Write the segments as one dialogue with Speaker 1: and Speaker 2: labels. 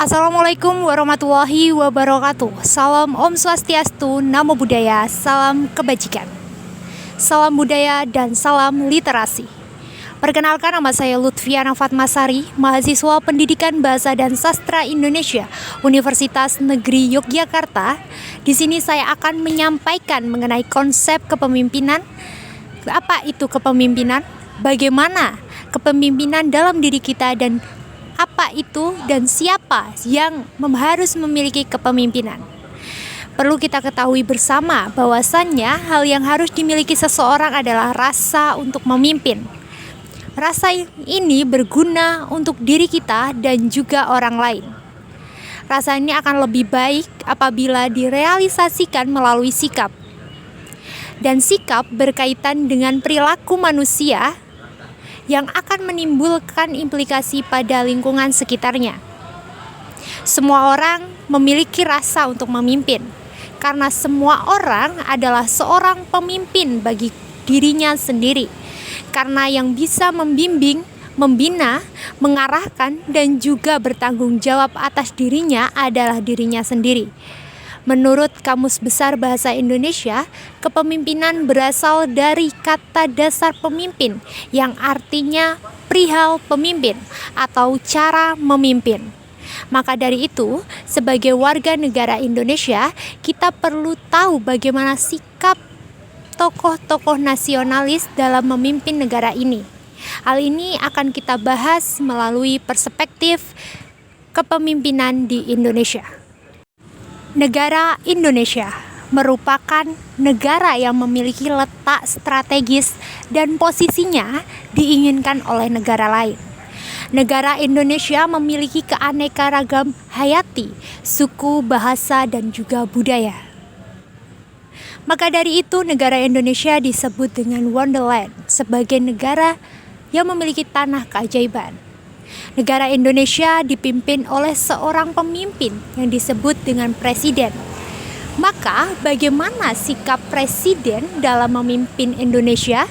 Speaker 1: Assalamualaikum warahmatullahi wabarakatuh. Salam Om Swastiastu, Namo Buddhaya, salam kebajikan. Salam budaya dan salam literasi. Perkenalkan, nama saya Lutfiana Fatmasari, mahasiswa Pendidikan Bahasa dan Sastra Indonesia, Universitas Negeri Yogyakarta. Di sini saya akan menyampaikan mengenai konsep kepemimpinan. Apa itu kepemimpinan? Bagaimana kepemimpinan dalam diri kita, dan apa itu dan siapa yang harus memiliki kepemimpinan. Perlu kita ketahui bersama bahwasannya hal yang harus dimiliki seseorang adalah rasa untuk memimpin. Rasa ini berguna untuk diri kita dan juga orang lain. Rasa ini akan lebih baik apabila direalisasikan melalui sikap. Dan sikap berkaitan dengan perilaku manusia yang akan menimbulkan implikasi pada lingkungan sekitarnya. Semua orang memiliki rasa untuk memimpin, karena semua orang adalah seorang pemimpin bagi dirinya sendiri. Karena yang bisa membimbing, membina, mengarahkan, dan juga bertanggung jawab atas dirinya adalah dirinya sendiri. Menurut Kamus Besar Bahasa Indonesia, kepemimpinan berasal dari kata dasar pemimpin yang artinya perihal pemimpin atau cara memimpin. Maka dari itu, sebagai warga negara Indonesia, kita perlu tahu bagaimana sikap tokoh-tokoh nasionalis dalam memimpin negara ini. Hal ini akan kita bahas melalui perspektif kepemimpinan di Indonesia. Negara Indonesia merupakan negara yang memiliki letak strategis dan posisinya diinginkan oleh negara lain. Negara Indonesia memiliki keanekaragam hayati, suku, bahasa, dan juga budaya. Maka dari itu, negara Indonesia disebut dengan Wonderland sebagai negara yang memiliki tanah keajaiban. Negara Indonesia dipimpin oleh seorang pemimpin yang disebut dengan presiden. Maka bagaimana sikap presiden dalam memimpin Indonesia?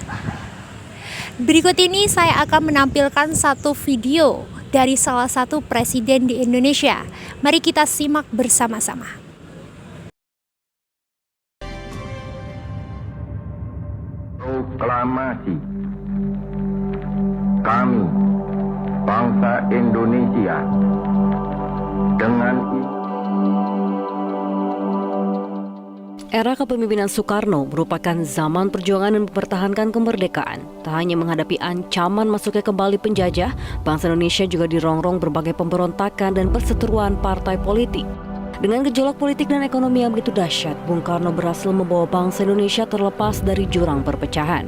Speaker 1: Berikut ini saya akan menampilkan satu video dari salah satu presiden di Indonesia. Mari kita simak bersama-sama.
Speaker 2: Proklamasi. Kami, bangsa Indonesia, dengan
Speaker 3: Era kepemimpinan Soekarno merupakan zaman perjuangan dan mempertahankan kemerdekaan. Tak hanya menghadapi ancaman masuknya kembali penjajah, bangsa Indonesia juga dirongrong berbagai pemberontakan dan perseteruan partai politik. Dengan gejolak politik dan ekonomi yang begitu dahsyat, Bung Karno berhasil membawa bangsa Indonesia terlepas dari jurang perpecahan.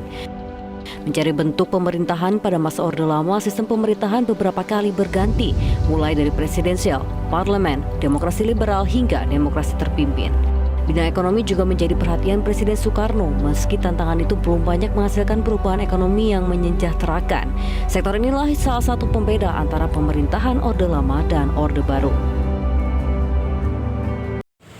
Speaker 3: Mencari bentuk pemerintahan pada masa Orde Lama, sistem pemerintahan beberapa kali berganti, mulai dari presidensial, parlemen, demokrasi liberal, hingga demokrasi terpimpin. Bidang ekonomi juga menjadi perhatian Presiden Soekarno, meski tantangan itu belum banyak menghasilkan perubahan ekonomi yang menyejahterakan. Sektor inilah salah satu pembeda antara pemerintahan Orde Lama dan Orde Baru.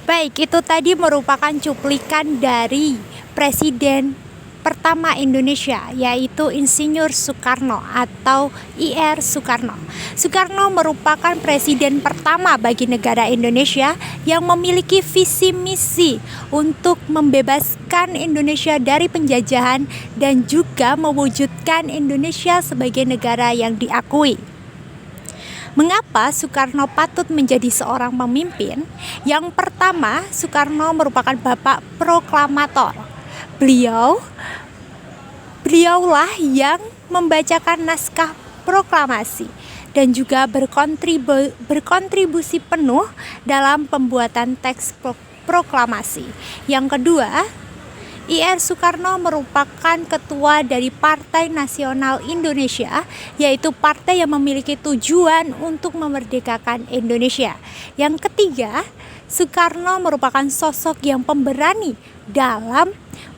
Speaker 1: Baik, itu tadi merupakan cuplikan dari Presiden pertama Indonesia, yaitu Insinyur Soekarno atau Ir Soekarno. Soekarno merupakan presiden pertama bagi negara Indonesia yang memiliki visi misi untuk membebaskan Indonesia dari penjajahan dan juga mewujudkan Indonesia sebagai negara yang diakui. Mengapa Soekarno patut menjadi seorang pemimpin? Yang pertama, Soekarno merupakan bapak proklamator. Beliaulah yang membacakan naskah proklamasi dan juga berkontribusi penuh dalam pembuatan teks proklamasi. Yang kedua, Ir Soekarno merupakan ketua dari Partai Nasional Indonesia, yaitu partai yang memiliki tujuan untuk memerdekakan Indonesia. Yang ketiga, Soekarno merupakan sosok yang pemberani dalam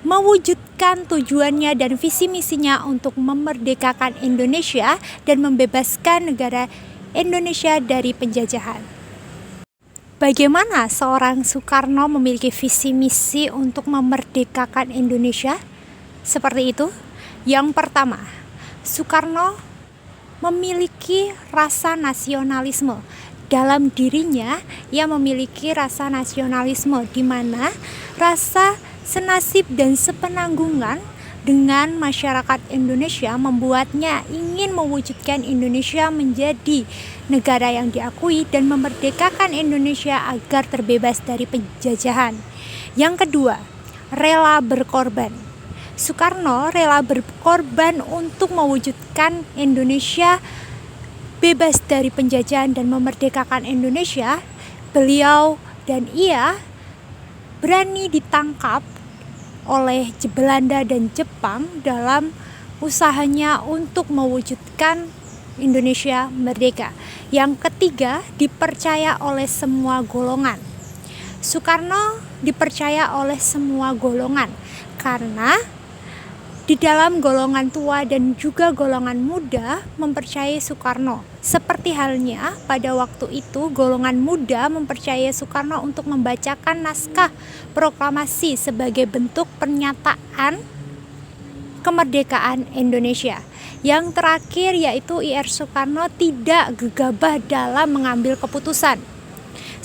Speaker 1: mewujudkan tujuannya dan visi misinya untuk memerdekakan Indonesia dan membebaskan negara Indonesia dari penjajahan. Bagaimana seorang Soekarno memiliki visi misi untuk memerdekakan Indonesia? Seperti itu. Yang pertama, Soekarno memiliki rasa nasionalisme dalam dirinya ia memiliki rasa nasionalisme, di mana rasa senasib dan sepenanggungan dengan masyarakat Indonesia membuatnya ingin mewujudkan Indonesia menjadi negara yang diakui dan memerdekakan Indonesia agar terbebas dari penjajahan. Yang kedua, rela berkorban. Soekarno rela berkorban untuk mewujudkan Indonesia bebas dari penjajahan dan memerdekakan Indonesia. Beliau dan ia berani ditangkap oleh Belanda dan Jepang dalam usahanya untuk mewujudkan Indonesia merdeka. Yang ketiga, dipercaya oleh semua golongan. Soekarno dipercaya oleh semua golongan karena di dalam golongan tua dan juga golongan muda mempercayai Soekarno. Seperti halnya pada waktu itu golongan muda mempercayai Soekarno untuk membacakan naskah proklamasi sebagai bentuk pernyataan kemerdekaan Indonesia. Yang terakhir yaitu Ir Soekarno tidak gegabah dalam mengambil keputusan.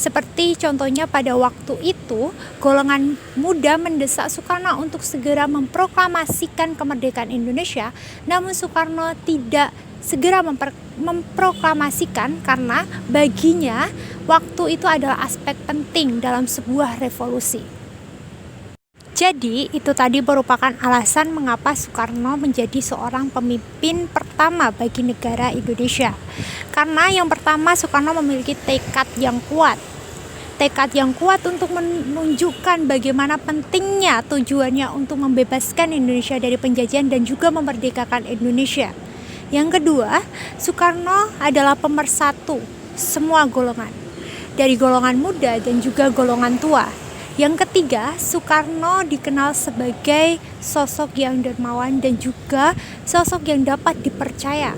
Speaker 1: Seperti contohnya pada waktu itu, golongan muda mendesak Soekarno untuk segera memproklamasikan kemerdekaan Indonesia, namun Soekarno tidak segera memproklamasikan karena baginya waktu itu adalah aspek penting dalam sebuah revolusi. Jadi, itu tadi merupakan alasan mengapa Soekarno menjadi seorang pemimpin pertama bagi negara Indonesia. Karena yang pertama, Soekarno memiliki tekad yang kuat. Tekad yang kuat untuk menunjukkan bagaimana pentingnya tujuannya untuk membebaskan Indonesia dari penjajahan dan juga memerdekakan Indonesia. Yang kedua, Soekarno adalah pemersatu semua golongan, dari golongan muda dan juga golongan tua. Yang ketiga, Soekarno dikenal sebagai sosok yang dermawan dan juga sosok yang dapat dipercaya.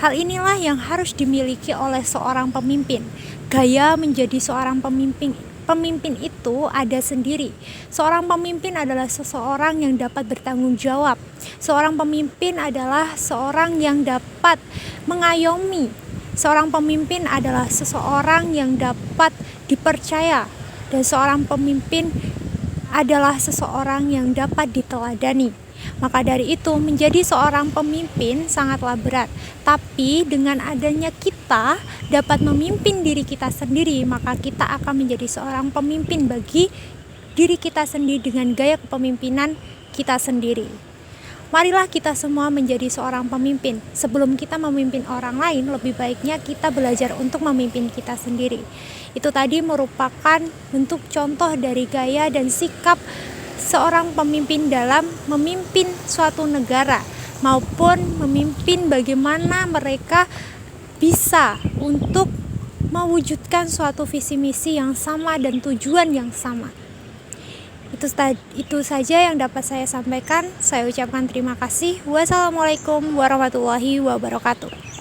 Speaker 1: Hal inilah yang harus dimiliki oleh seorang pemimpin. Gaya menjadi seorang pemimpin itu ada sendiri. Seorang pemimpin adalah seseorang yang dapat bertanggung jawab. Seorang pemimpin adalah seorang yang dapat mengayomi. Seorang pemimpin adalah seseorang yang dapat dipercaya. Dan seorang pemimpin adalah seseorang yang dapat diteladani. Maka dari itu menjadi seorang pemimpin sangatlah berat. Tapi dengan adanya kita dapat memimpin diri kita sendiri, maka kita akan menjadi seorang pemimpin bagi diri kita sendiri dengan gaya kepemimpinan kita sendiri. Marilah kita semua menjadi seorang pemimpin. Sebelum kita memimpin orang lain, lebih baiknya kita belajar untuk memimpin kita sendiri. Itu tadi merupakan bentuk contoh dari gaya dan sikap seorang pemimpin dalam memimpin suatu negara, maupun memimpin bagaimana mereka bisa untuk mewujudkan suatu visi misi yang sama dan tujuan yang sama. Itu saja yang dapat saya sampaikan. Saya ucapkan terima kasih. Wassalamualaikum warahmatullahi wabarakatuh.